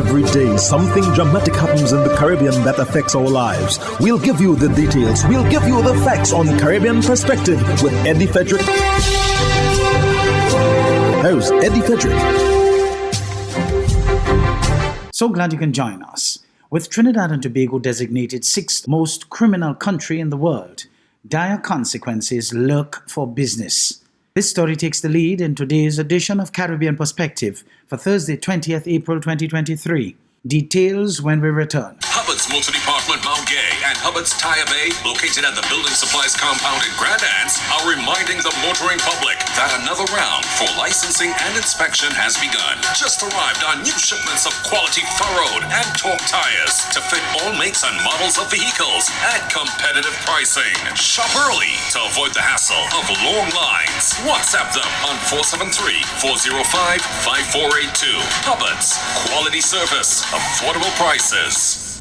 Every day, something dramatic happens in the Caribbean that affects our lives. We'll give you the details. We'll give you the facts on Caribbean Perspective with Eddie Frederick. Here's Eddie Frederick. So glad you can join us. With Trinidad and Tobago designated 6th most criminal country in the world, dire consequences lurk for business. This story takes the lead in today's edition of Caribbean Perspective for Thursday, 20th April 2023. Details when we return. Hubbard's Motor Department Mount Gay and Hubbard's Tire Bay, located at the Building Supplies Compound in Grand Anse, are reminding the motoring public that another round for licensing and inspection has begun. Just arrived on new shipments of quality furrowed and torque tires to fit all makes and models of vehicles at competitive pricing. Shop early to avoid the hassle of long lines. WhatsApp them on 473-405-5482. Hubbard's, quality service, affordable prices.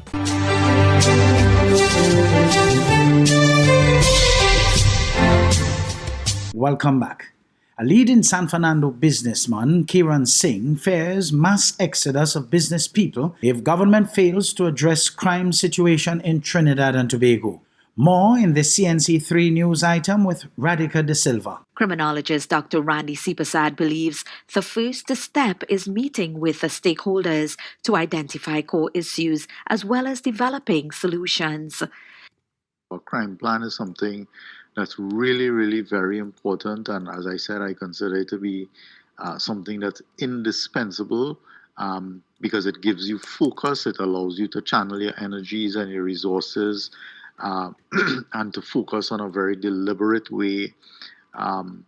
Welcome back. A leading San Fernando businessman, Kiran Singh, fears mass exodus of business people if government fails to address crime situation in Trinidad and Tobago. More in the CNC3 news item with Radhika De Silva. Criminologist Dr. Randy Sipasad believes the first step is meeting with the stakeholders to identify core issues as well as developing solutions. A crime plan is something that's really, really very important. And as I said, I consider it to be something that's indispensable because it gives you focus. It allows you to channel your energies and your resources and to focus on a very deliberate way on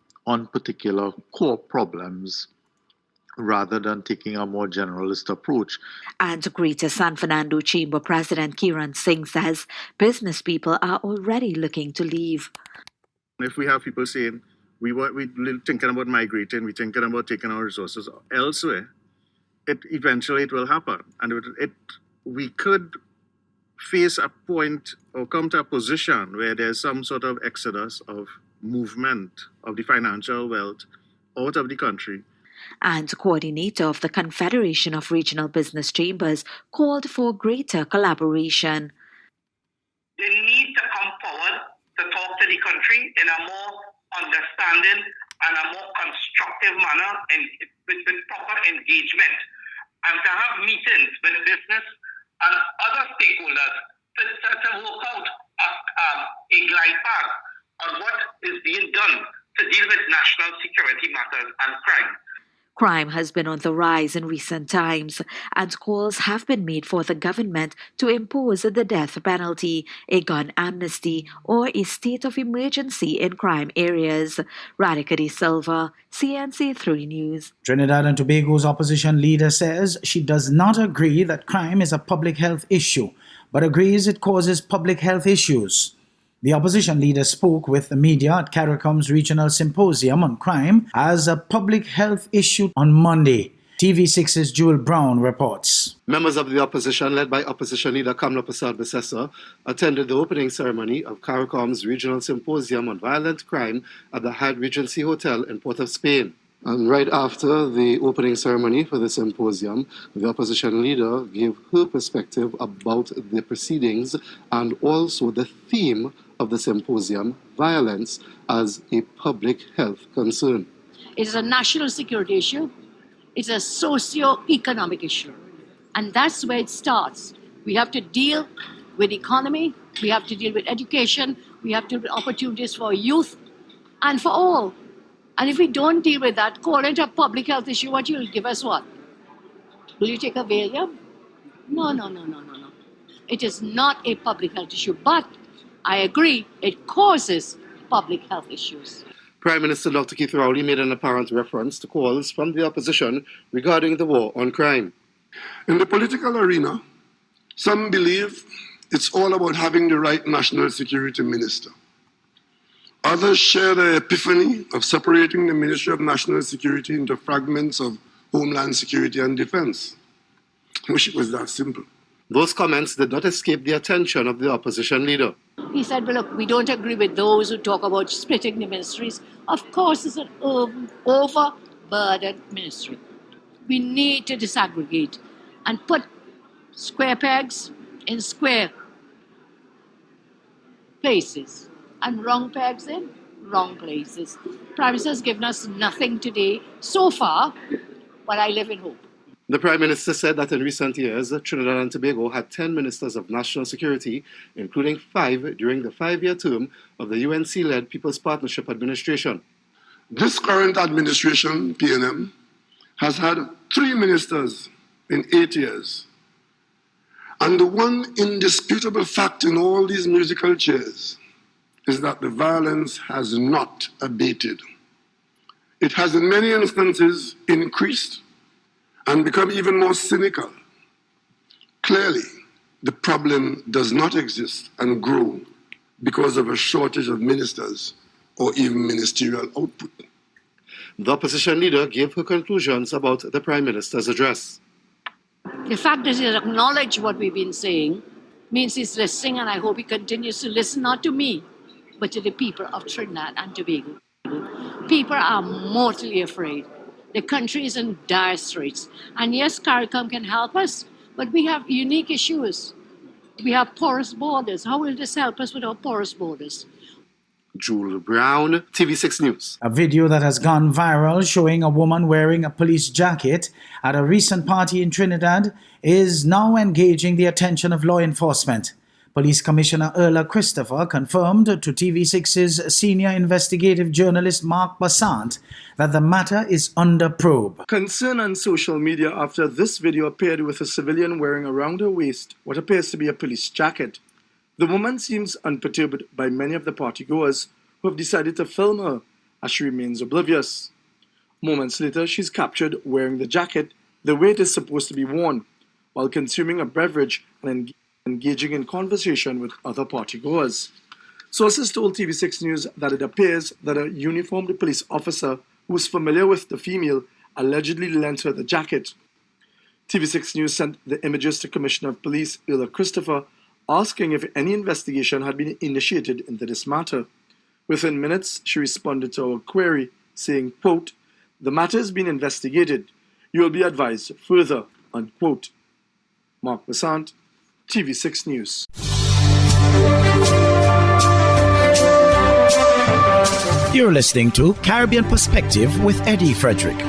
particular core problems rather than taking a more generalist approach. And Greater San Fernando Chamber President Kiran Singh says business people are already looking to leave. If we have people saying, we're thinking about migrating, we're thinking about taking our resources elsewhere, eventually it will happen. And we could face a point or come to a position where there's some sort of exodus of movement of the financial wealth out of the country. And coordinator of the Confederation of Regional Business Chambers called for greater collaboration. They need to come forward to talk to the country in a more understanding and a more constructive manner and with proper engagement, and to have meetings with business and other stakeholders to work out a glide path on what is being done to deal with national security matters and crime. Crime has been on the rise in recent times, and calls have been made for the government to impose the death penalty, a gun amnesty, or a state of emergency in crime areas. Radhika De Silva, CNC3 News. Trinidad and Tobago's opposition leader says she does not agree that crime is a public health issue, but agrees it causes public health issues. The opposition leader spoke with the media at CARICOM's regional symposium on crime as a public health issue on Monday. TV6's Jewel Brown reports. Members of the opposition, led by opposition leader Kamla Prasad Besessa, attended the opening ceremony of CARICOM's regional symposium on violent crime at the Hyatt Regency Hotel in Port of Spain. And right after the opening ceremony for the symposium, the opposition leader gave her perspective about the proceedings and also the theme of the symposium, violence as a public health concern. It is a national security issue. It's a socio-economic issue. And that's where it starts. We have to deal with economy, we have to deal with education, we have to deal with opportunities for youth and for all. And if we don't deal with that, call it a public health issue, what you'll give us what? Will you take a Valium? No. It is not a public health issue, but I agree, it causes public health issues. Prime Minister Dr. Keith Rowley made an apparent reference to calls from the opposition regarding the war on crime. In the political arena, some believe it's all about having the right national security minister. Others share the epiphany of separating the Ministry of National Security into fragments of Homeland Security and Defense. I wish it was that simple. Those comments did not escape the attention of the opposition leader. He said, well, look, we don't agree with those who talk about splitting the ministries. Of course, it's an overburdened ministry. We need to disaggregate. and put square pegs in square places and round pegs in wrong places. Prime Minister has given us nothing today so far, but I live in hope. The Prime Minister said that in recent years, Trinidad and Tobago had 10 ministers of national security, including 5 during the 5-year term of the UNC-led People's Partnership Administration. This current administration, PNM, has had 3 ministers in 8 years. And the one indisputable fact in all these musical chairs is that the violence has not abated. It has in many instances increased and become even more cynical. Clearly, the problem does not exist and grow because of a shortage of ministers or even ministerial output. The opposition leader gave her conclusions about the Prime Minister's address. The fact that he has acknowledged what we've been saying means he's listening, and I hope he continues to listen, not to me, but to the people of Trinidad and Tobago. People are mortally afraid. The country is in dire straits. And yes, CARICOM can help us, but we have unique issues. We have porous borders. How will this help us with our porous borders? Jewel Brown, TV6 News. A video that has gone viral showing a woman wearing a police jacket at a recent party in Trinidad is now engaging the attention of law enforcement. Police Commissioner Erla Christopher confirmed to TV6's senior investigative journalist Mark Bassant that the matter is under probe. Concern on social media after this video appeared with a civilian wearing around her waist what appears to be a police jacket. The woman seems unperturbed by many of the partygoers who have decided to film her as she remains oblivious. Moments later, she's captured wearing the jacket the way it is supposed to be worn, while consuming a beverage and engaging in conversation with other partygoers. Sources told TV6 News that it appears that a uniformed police officer who was familiar with the female allegedly lent her the jacket. TV6 News sent the images to Commissioner of Police Erla Christopher, asking if any investigation had been initiated into this matter. Within minutes, she responded to our query, saying, quote, "The matter has been investigated. You will be advised further," unquote. Mark Bassant, TV6 News. You're listening to Caribbean Perspective with Eddie Frederick.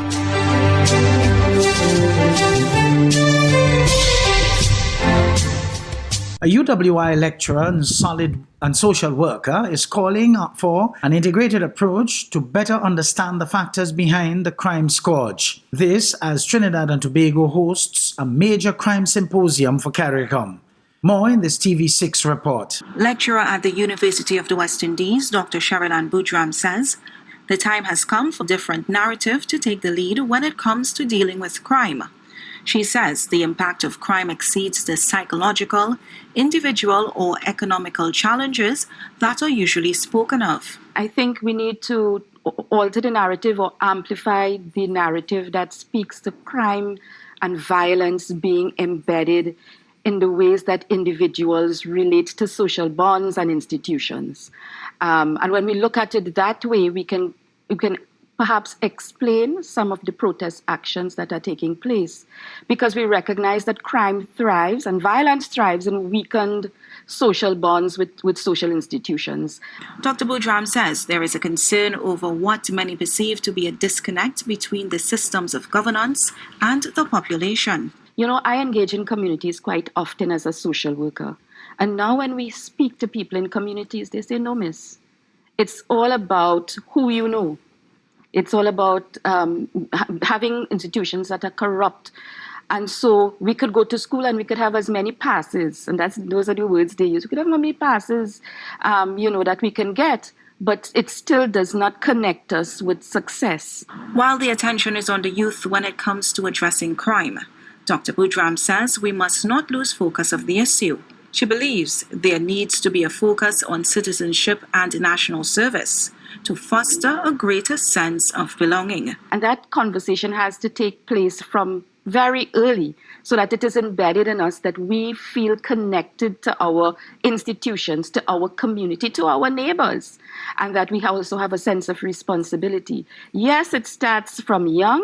A UWI lecturer and social worker is calling for an integrated approach to better understand the factors behind the crime scourge. This as Trinidad and Tobago hosts a major crime symposium for CARICOM. More in this TV6 report. Lecturer at the University of the West Indies, Dr. Sheridan Boudram says, the time has come for a different narrative to take the lead when it comes to dealing with crime. She says the impact of crime exceeds the psychological, individual, or economical challenges that are usually spoken of. I think we need to alter the narrative or amplify the narrative that speaks to crime and violence being embedded in the ways that individuals relate to social bonds and institutions. And when we look at it that way, we can perhaps explain some of the protest actions that are taking place, because we recognize that crime thrives and violence thrives in weakened social bonds with social institutions. Dr. Boudram says there is a concern over what many perceive to be a disconnect between the systems of governance and the population. You know, I engage in communities quite often as a social worker. And now when we speak to people in communities, they say, no, miss, it's all about who you know. It's all about having institutions that are corrupt. And so we could go to school and we could have as many passes. And those are the words they use. We could have as many passes, that we can get. But it still does not connect us with success. While the attention is on the youth when it comes to addressing crime, Dr. Boudram says we must not lose focus of the issue. She believes there needs to be a focus on citizenship and national service to foster a greater sense of belonging. And that conversation has to take place from very early so that it is embedded in us that we feel connected to our institutions, to our community, to our neighbors, and that we also have a sense of responsibility. Yes, it starts from young,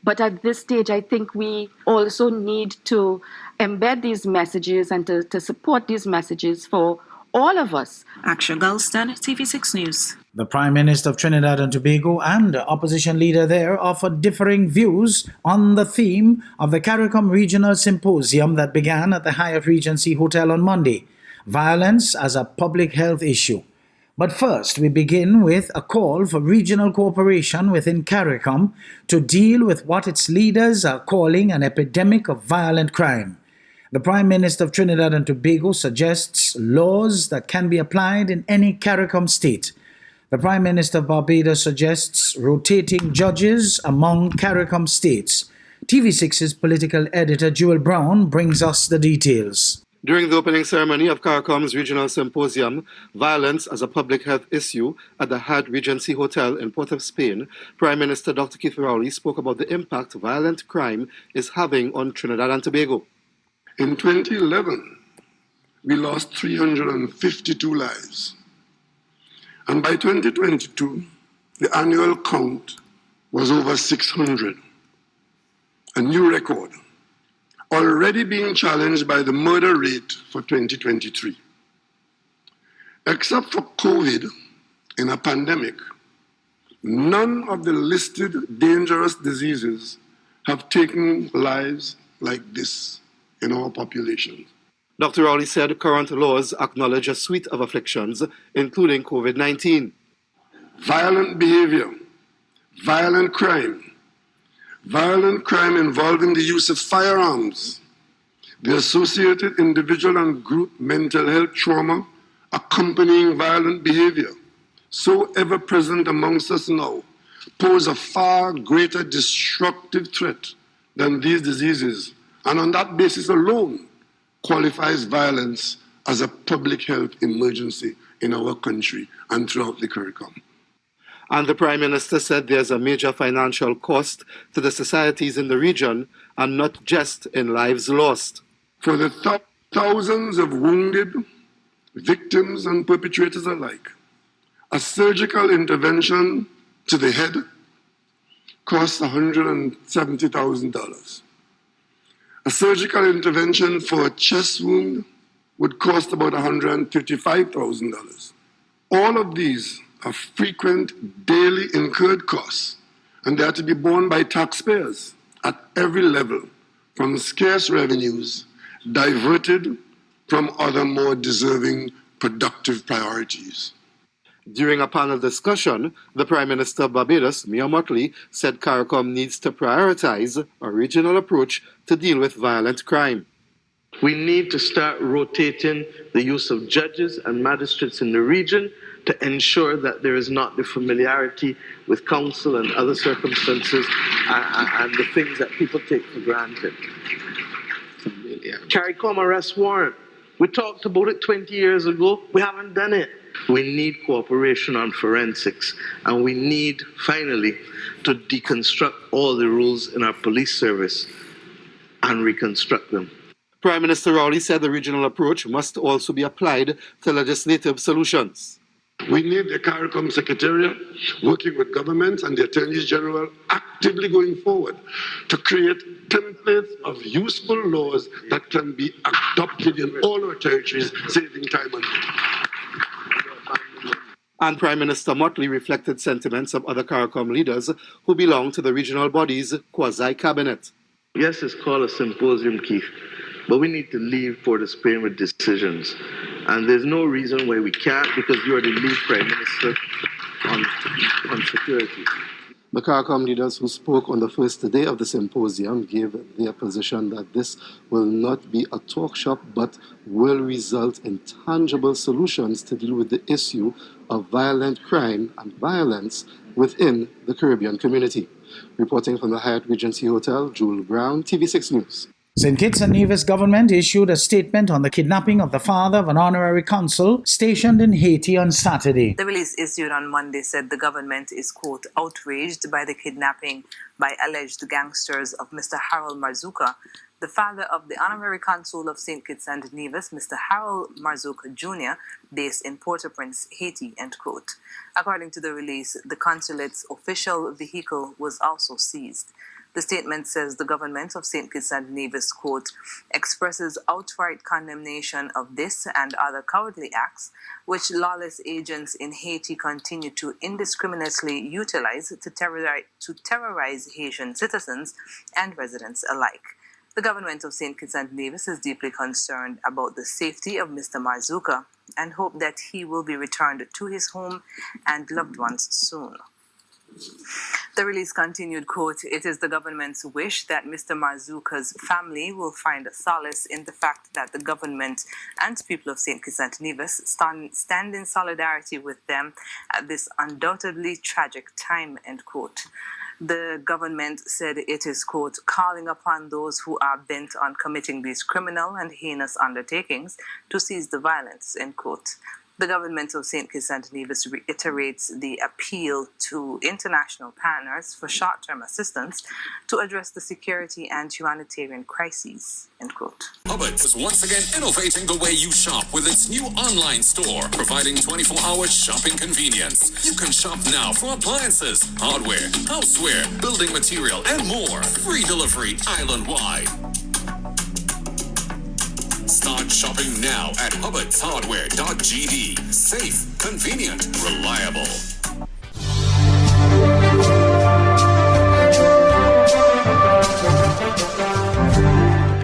But at this stage, I think we also need to embed these messages and to support these messages for all of us. Aksha Gulstead, TV6 News. The Prime Minister of Trinidad and Tobago and the opposition leader there offered differing views on the theme of the CARICOM Regional Symposium that began at the Hyatt Regency Hotel on Monday, violence as a public health issue. But first, we begin with a call for regional cooperation within CARICOM to deal with what its leaders are calling an epidemic of violent crime. The Prime Minister of Trinidad and Tobago suggests laws that can be applied in any CARICOM state. The Prime Minister of Barbados suggests rotating judges among CARICOM states. TV6's political editor Jewel Brown brings us the details. During the opening ceremony of CARICOM's Regional Symposium, Violence as a Public Health Issue at the Hyatt Regency Hotel in Port of Spain, Prime Minister Dr. Keith Rowley spoke about the impact violent crime is having on Trinidad and Tobago. In 2011, we lost 352 lives. And by 2022, the annual count was over 600. A new record, already being challenged by the murder rate for 2023. Except for COVID in a pandemic, none of the listed dangerous diseases have taken lives like this in our population. Dr. Rowley said current laws acknowledge a suite of afflictions, including COVID-19. Violent behavior, violent crime involving the use of firearms, the associated individual and group mental health trauma accompanying violent behavior, so ever present amongst us now, pose a far greater destructive threat than these diseases, and on that basis alone, qualifies violence as a public health emergency in our country and throughout the CARICOM. And the Prime Minister said there's a major financial cost to the societies in the region and not just in lives lost. For the thousands of wounded, victims and perpetrators alike, a surgical intervention to the head costs $170,000. A surgical intervention for a chest wound would cost about $135,000. All of these are frequent daily incurred costs, and they are to be borne by taxpayers at every level, from scarce revenues diverted from other more deserving productive priorities. During a panel discussion, the Prime Minister of Barbados, Mia Mottley, said CARICOM needs to prioritize a regional approach to deal with violent crime. We need to start rotating the use of judges and magistrates in the region to ensure that there is not the familiarity with counsel and other circumstances and the things that people take for granted. CARICOM arrest warrant. We talked about it 20 years ago. We haven't done it. We need cooperation on forensics, and we need, finally, to deconstruct all the rules in our police service and reconstruct them. Prime Minister Rowley said the regional approach must also be applied to legislative solutions. We need the CARICOM Secretariat working with governments and the Attorneys General actively going forward to create templates of useful laws that can be adopted in all our territories, saving time and money. And Prime Minister Mottley reflected sentiments of other CARICOM leaders who belong to the regional body's quasi-cabinet. Yes, it's called a symposium, Keith, but we need to leave Port of Spain with decisions. And there's no reason why we can't, because you're the lead Prime Minister on security. The CARICOM leaders who spoke on the first day of the symposium gave their position that this will not be a talk shop, but will result in tangible solutions to deal with the issue of violent crime and violence within the Caribbean community. Reporting from the Hyatt Regency Hotel, Jewel Brown, TV6 News. St. Kitts and Nevis government issued a statement on the kidnapping of the father of an honorary consul stationed in Haiti on Saturday. The release issued on Monday said the government is, quote, outraged by the kidnapping by alleged gangsters of Mr. Harold Marzuka, the father of the honorary consul of St. Kitts and Nevis, Mr. Harold Marzuka Jr., based in Port-au-Prince, Haiti, end quote. According to the release, the consulate's official vehicle was also seized. The statement says the government of St. Kitts and Nevis, quote, expresses outright condemnation of this and other cowardly acts which lawless agents in Haiti continue to indiscriminately utilize to terrorize Haitian citizens and residents alike. The government of St. Kitts and Nevis is deeply concerned about the safety of Mr. Marzuka and hope that he will be returned to his home and loved ones soon. The release continued, quote, it is the government's wish that Mr. Marzuka's family will find solace in the fact that the government and people of St. Kitts and Nevis stand in solidarity with them at this undoubtedly tragic time, end quote. The government said it is, quote, calling upon those who are bent on committing these criminal and heinous undertakings to cease the violence, end quote. The government of St. Kitts and Nevis reiterates the appeal to international partners for short-term assistance to address the security and humanitarian crises, end quote. Hubbards is once again innovating the way you shop with its new online store, providing 24-hour shopping convenience. You can shop now for appliances, hardware, houseware, building material, and more. Free delivery island-wide. Start shopping now at HubbardsHardware.gd. Safe, convenient, reliable.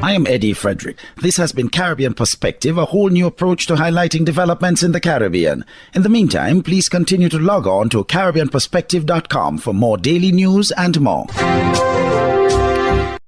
I am Eddie Frederick. This has been Caribbean Perspective, a whole new approach to highlighting developments in the Caribbean. In the meantime, please continue to log on to CaribbeanPerspective.com for more daily news and more.